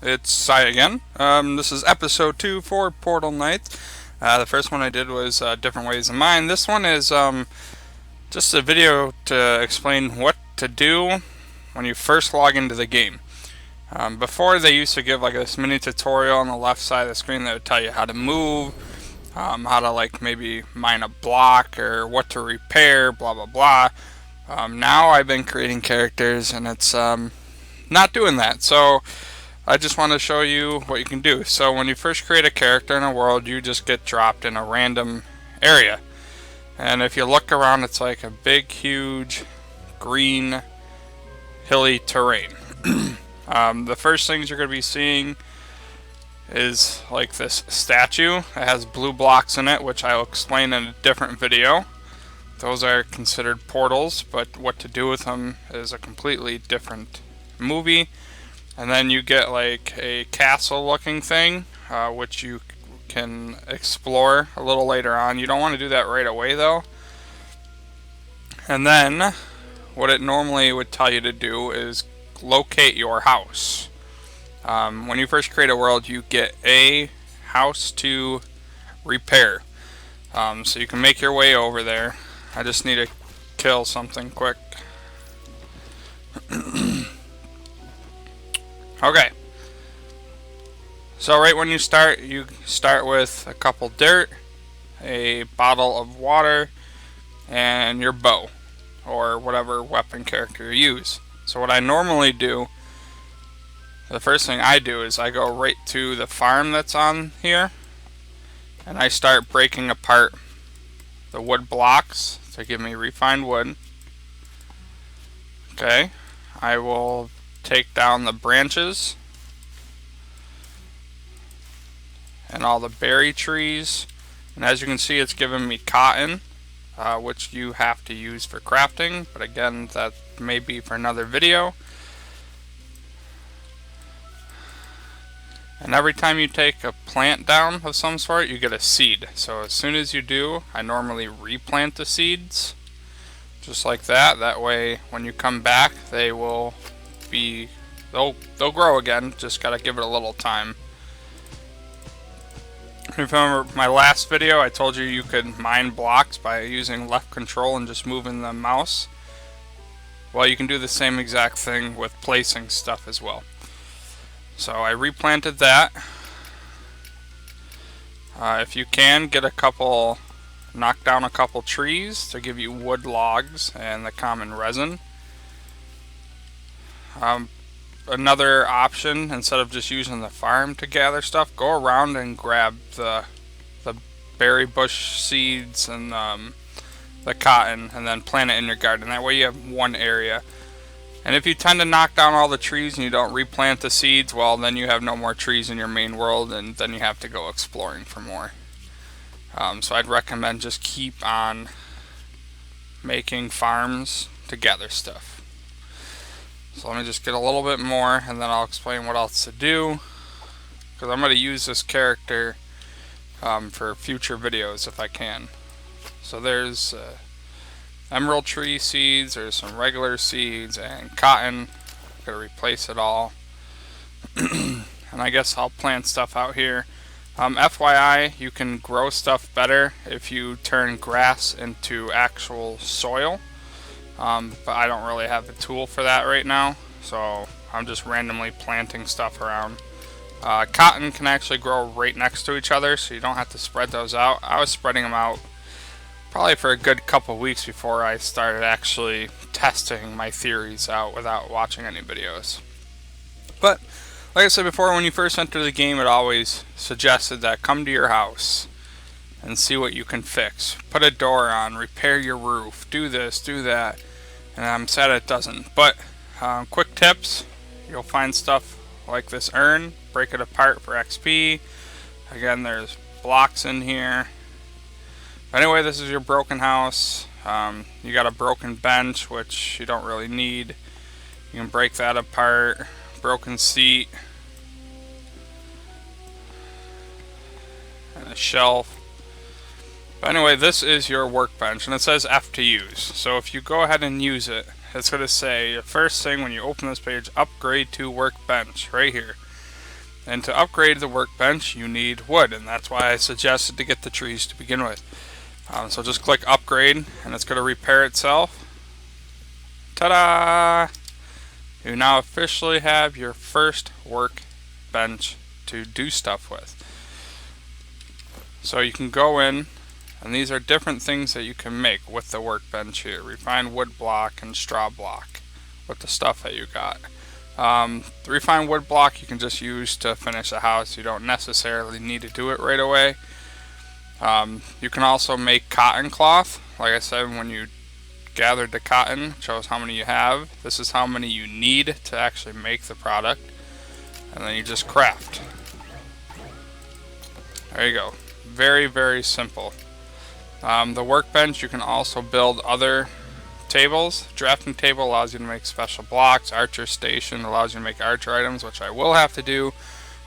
It's Sai again. This is episode 2 for Portal Knights. The first one I did was Different Ways of Mine. This one is just a video to explain what to do when you first log into the game. Before, they used to give like this mini tutorial on the left side of the screen that would tell you how to move, how to like maybe mine a block or what to repair, blah blah blah. Now I've been creating characters and it's not doing that. So I just want to show you what you can do. So when you first create a character in a world, you just get dropped in a random area. And if you look around, it's like a big, huge, green, hilly terrain. The first things you're going to be seeing is like this statue. It has blue blocks in it, which I'll explain in a different video. Those are considered portals, but what to do with them is a completely different movie. And then you get like a castle looking thing, which you can explore a little later on. You don't want to do that right away though. And then what it normally would tell you to do is locate your house. When you first create a world, you get a house to repair. So you can make your way over there. I just need to kill something quick. Okay. So right when you start with a couple dirt, a bottle of water, and your bow, or whatever weapon character you use. So what I normally do, the first thing I do is I go right to the farm that's on here, and I start breaking apart the wood blocks to give me refined wood. Okay, I will take down the branches and all the berry trees, and as you can see, it's giving me cotton, which you have to use for crafting, but again, that may be for another video. And every time you take a plant down of some sort, you get a seed. So as soon as you do, I normally replant the seeds just like that. That way when you come back, they'll grow again. Just gotta give it a little time. If you remember my last video, I told you you could mine blocks by using left control and just moving the mouse. Well, you can do the same exact thing with placing stuff as well. So I replanted that. If you can, knock down a couple trees to give you wood logs and the common resin. Another option, instead of just using the farm to gather stuff, go around and grab the berry bush seeds and the cotton, and then plant it in your garden. That way you have one area. And if you tend to knock down all the trees and you don't replant the seeds, well, then you have no more trees in your main world, and then you have to go exploring for more. So I'd recommend just keep on making farms to gather stuff. So let me just get a little bit more, and then I'll explain what else to do, because I'm going to use this character for future videos if I can. So there's emerald tree seeds, there's some regular seeds, and cotton. I'm going to replace it all. And I guess I'll plant stuff out here. FYI, you can grow stuff better if you turn grass into actual soil. But I don't really have the tool for that right now, so I'm just randomly planting stuff around. Cotton can actually grow right next to each other, so you don't have to spread those out. I was spreading them out probably for a good couple weeks before I started actually testing my theories out without watching any videos. But like I said before, when you first enter the game, it always suggested that come to your house and see what you can fix. Put a door on, repair your roof, do this, do that. And I'm sad it doesn't. But quick tips, you'll find stuff like this urn, break it apart for XP. Again, there's blocks in here. But anyway, this is your broken house. You got a broken bench, which you don't really need. You can break that apart. Broken seat. And a shelf. But anyway, this is your workbench, and it says F to use. So if you go ahead and use it, it's going to say, the first thing when you open this page, upgrade to workbench, right here. And to upgrade the workbench, you need wood, and that's why I suggested to get the trees to begin with. So just click upgrade, and it's going to repair itself. Ta-da! You now officially have your first workbench to do stuff with. So you can go in, and these are different things that you can make with the workbench here. Refined wood block and straw block with the stuff that you got. The refined wood block you can just use to finish a house. You don't necessarily need to do it right away. You can also make cotton cloth. Like I said, when you gathered the cotton, it shows how many you have. This is how many you need to actually make the product. And then you just craft. There you go. Very, very simple. The workbench, you can also build other tables. Drafting table allows you to make special blocks. Archer station allows you to make archer items, which I will have to do.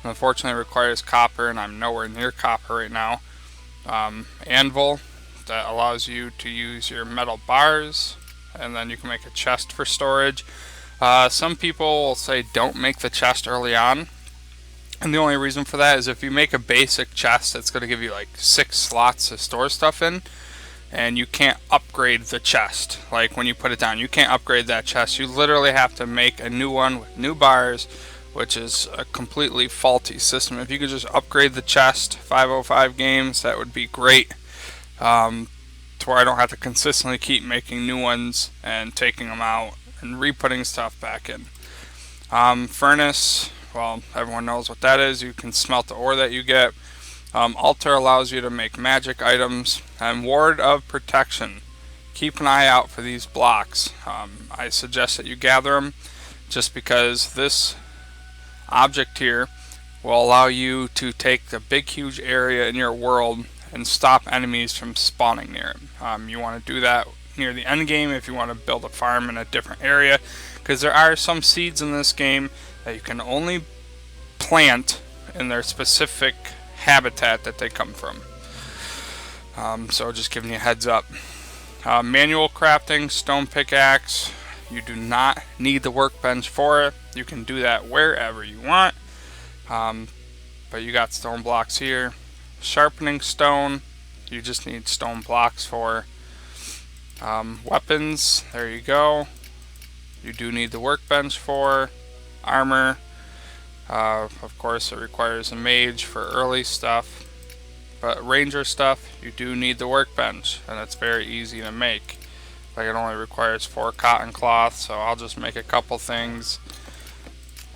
Unfortunately, it requires copper, and I'm nowhere near copper right now. Anvil, that allows you to use your metal bars, and then you can make a chest for storage. Some people will say don't make the chest early on, and the only reason for that is if you make a basic chest, it's going to give you like 6 slots to store stuff in, and you can't upgrade the chest. Like when you put it down, you can't upgrade that chest. You literally have to make a new one with new bars, which is a completely faulty system. If you could just upgrade the chest, 505 games, that would be great. To where I don't have to consistently keep making new ones and taking them out and re-putting stuff back in. Furnace, well, everyone knows what that is. You can smelt the ore that you get. Altar allows you to make magic items. And Ward of Protection. Keep an eye out for these blocks. I suggest that you gather them just because this object here will allow you to take the big huge area in your world and stop enemies from spawning near it. You want to do that near the end game if you want to build a farm in a different area, because there are some seeds in this game that you can only plant in their specific habitat that they come from. So just giving you a heads up. Manual crafting, stone pickaxe, you do not need the workbench for it. You can do that wherever you want, but you got stone blocks here. Sharpening stone, you just need stone blocks for. Weapons, there you go, you do need the workbench for. Armor, of course it requires a mage for early stuff, but ranger stuff you do need the workbench, and it's very easy to make. Like it only requires 4 cotton cloth, so I'll just make a couple things.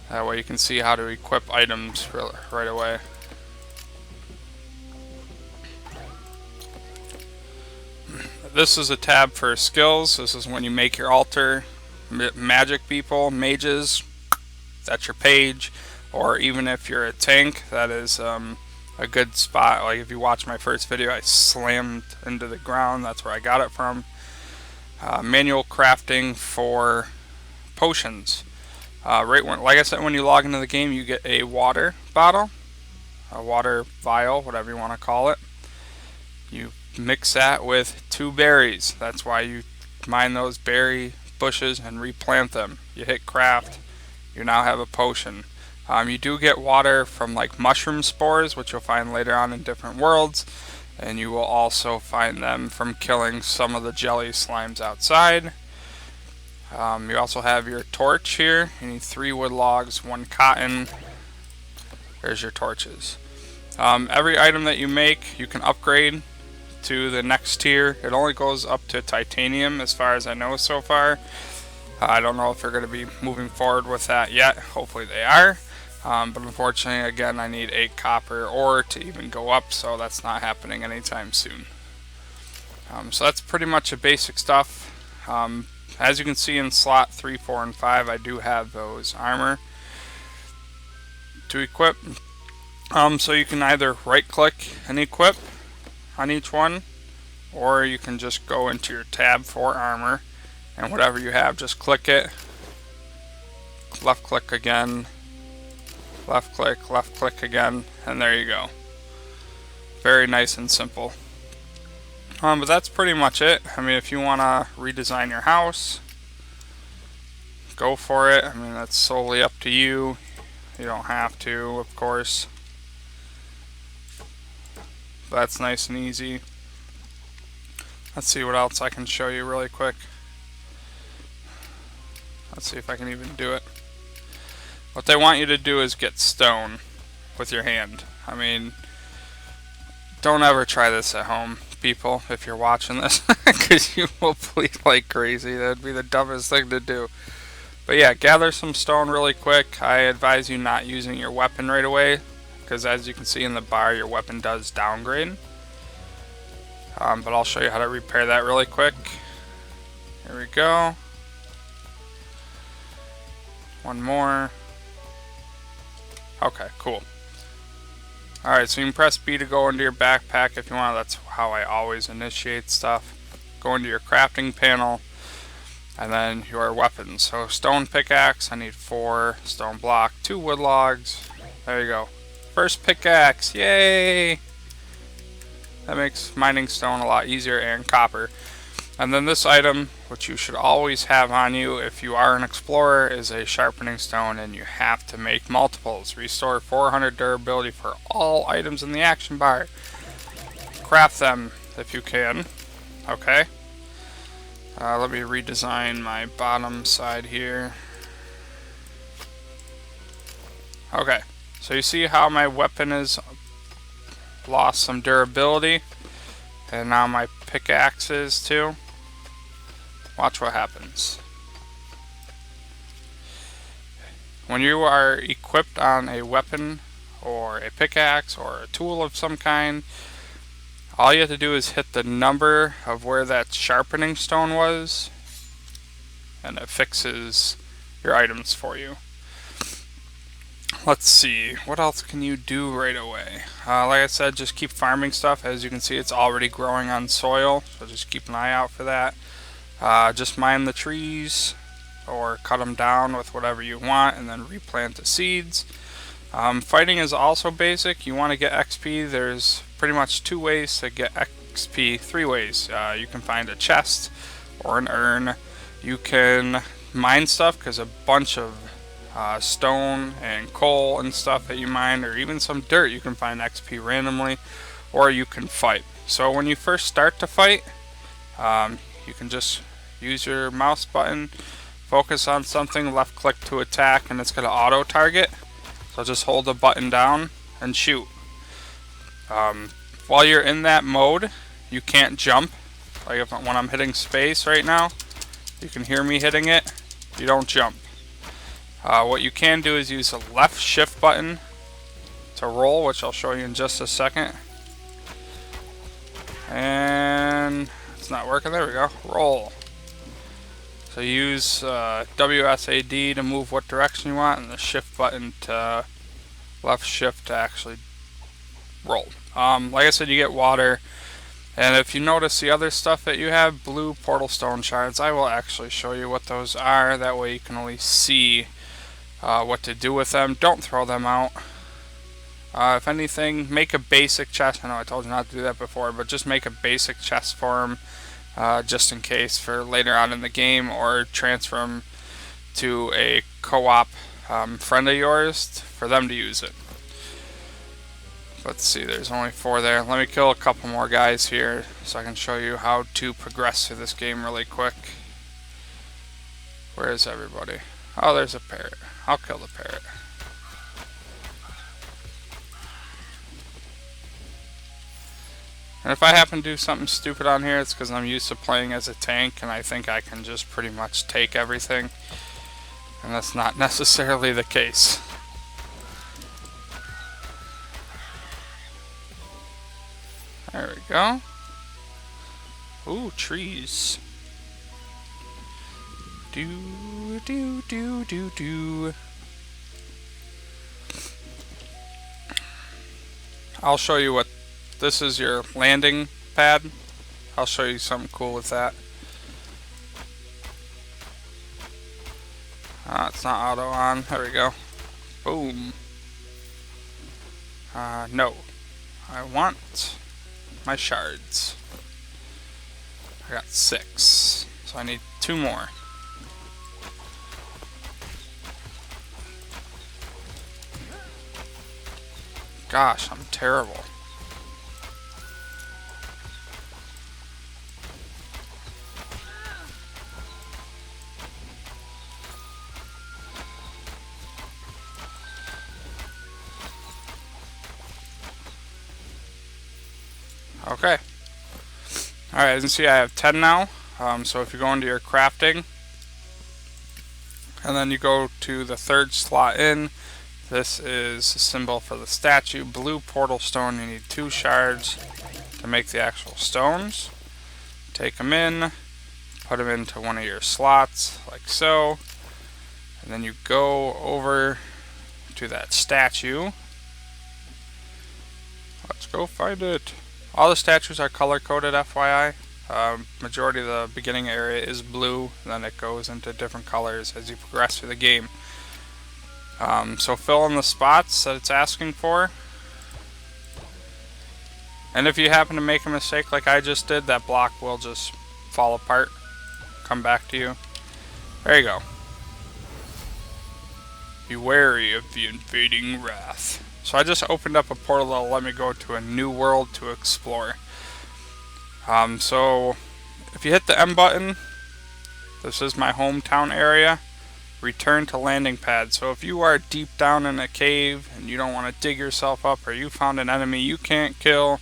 That way you can see how to equip items right away. This is a tab for skills. This is when you make your altar. Magic people, mages, that's your page. Or even if you're a tank, that is a good spot. Like if you watch my first video, I slammed into the ground. That's where I got it from. Manual crafting for potions. Like I said, when you log into the game, you get a water bottle, a water vial, whatever you want to call it. You mix that with 2 berries. That's why you mine those berry bushes and replant them. You hit craft, you now have a potion. You do get water from like mushroom spores, which you'll find later on in different worlds, and you will also find them from killing some of the jelly slimes outside. You also have your torch here. You need 3 wood logs, 1 cotton. There's your torches. Every item that you make, you can upgrade to the next tier. It only goes up to titanium as far as I know so far. I don't know if they're going to be moving forward with that yet. Hopefully they are. But unfortunately, again, I need 8 copper ore to even go up, so that's not happening anytime soon. So that's pretty much the basic stuff. As you can see in slot 3, 4, and 5, I do have those armor to equip. So you can either right click and equip on each one, or you can just go into your tab for armor, and whatever you have, just click it, left click again, left click again, and there you go. Very nice and simple. But that's pretty much it. I mean, if you want to redesign your house, go for it. I mean, that's solely up to you. You don't have to, of course. But that's nice and easy. Let's see what else I can show you really quick. Let's see if I can even do it. What they want you to do is get stone with your hand. I mean, don't ever try this at home, people, if you're watching this, because you will bleed like crazy. That'd be the dumbest thing to do. But yeah, gather some stone really quick. I advise you not using your weapon right away, because as you can see in the bar, your weapon does downgrade. But I'll show you how to repair that really quick. Here we go. One more. Okay, cool. Alright, so you can press B to go into your backpack if you want. That's how I always initiate stuff. Go into your crafting panel, and then your weapons. So stone pickaxe, I need 4. Stone block, 2 wood logs. There you go. First pickaxe, yay! That makes mining stone a lot easier, and copper. And then this item, which you should always have on you if you are an explorer, is a sharpening stone, and you have to make multiples. Restore 400 durability for all items in the action bar. Craft them if you can. Okay. Let me redesign my bottom side here. Okay. So you see how my weapon has lost some durability, and now my pickaxe is too. Watch what happens. When you are equipped on a weapon or a pickaxe or a tool of some kind, all you have to do is hit the number of where that sharpening stone was, and it fixes your items for you. Let's see, what else can you do right away? Like I said, just keep farming stuff. As you can see, it's already growing on soil, so just keep an eye out for that. Just mine the trees or cut them down with whatever you want, and then replant the seeds. Fighting is also basic. You want to get XP. There's pretty much 2 ways to get XP, 3 ways. You can find a chest or an urn. You can mine stuff, because a bunch of stone and coal and stuff that you mine, or even some dirt, you can find XP randomly. Or you can fight. So when you first start to fight, you can just use your mouse button, focus on something, left click to attack, and it's going to auto target. So just hold the button down and shoot. While you're in that mode, you can't jump. Like when I'm hitting space right now, you can hear me hitting it. You don't jump. What you can do is use the left shift button to roll, which I'll show you in just a second. And it's not working. There we go. Roll. So use WSAD to move what direction you want, and the shift button to left shift to actually roll. Like I said, you get water, and if you notice the other stuff that you have, blue portal stone shards, I will actually show you what those are. That way you can at least see what to do with them. Don't throw them out. If anything, make a basic chest. I know I told you not to do that before, but just make a basic chest for them. Just in case for later on in the game, or transfer them to a co-op friend of yours for them to use it. Let's see, there's only 4 there. Let me kill a couple more guys here so I can show you how to progress through this game really quick. Where is everybody? Oh, there's a parrot. I'll kill the parrot. And if I happen to do something stupid on here, it's because I'm used to playing as a tank, and I think I can just pretty much take everything. And that's not necessarily the case. There we go. Ooh, trees. Do, do, do, do, do. I'll show you what... This is your landing pad. I'll show you something cool with that. It's not auto on. There we go. Boom. No. I want my shards. I got 6. So I need 2 more. Gosh, I'm terrible. Okay. Alright, as you can see I have 10 now. So if you go into your crafting, and then you go to the third slot in, this is a symbol for the statue. Blue portal stone, you need 2 shards to make the actual stones. Take them in, put them into one of your slots, like so. And then you go over to that statue. Let's go find it. All the statues are color-coded, FYI. Majority of the beginning area is blue, and then it goes into different colors as you progress through the game. So fill in the spots that it's asking for. And if you happen to make a mistake like I just did, that block will just fall apart, come back to you. There you go. Be wary of the invading wrath. So I just opened up a portal that'll let me go to a new world to explore. So if you hit the M button, this is my hometown area. Return to landing pad. So if you are deep down in a cave and you don't want to dig yourself up, or you found an enemy you can't kill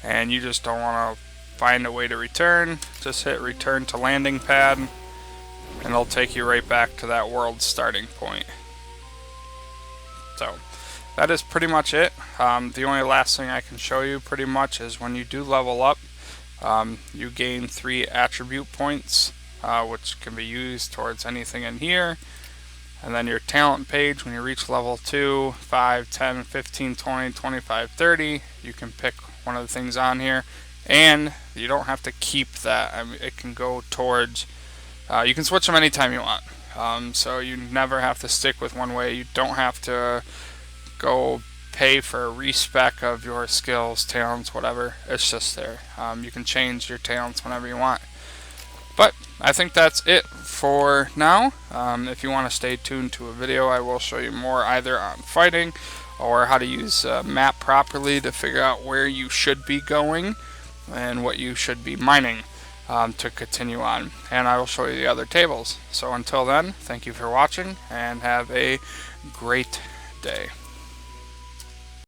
and you just don't want to find a way to return, just hit return to landing pad and it'll take you right back to that world starting point. So that is pretty much it. The only last thing I can show you pretty much is when you do level up, you gain 3 attribute points, which can be used towards anything in here. And then your talent page, when you reach level 2, 5, 10, 15, 20, 25, 30, you can pick one of the things on here. And you don't have to keep that. I mean, it can go towards, you can switch them anytime you want. So you never have to stick with one way. You don't have to go pay for a respec of your skills, talents, whatever. It's just there. You can change your talents whenever you want. But I think that's it for now. If you want to stay tuned to a video, I will show you more either on fighting or how to use a map properly to figure out where you should be going and what you should be mining to continue on. And I will show you the other tables. So until then, thank you for watching and have a great day.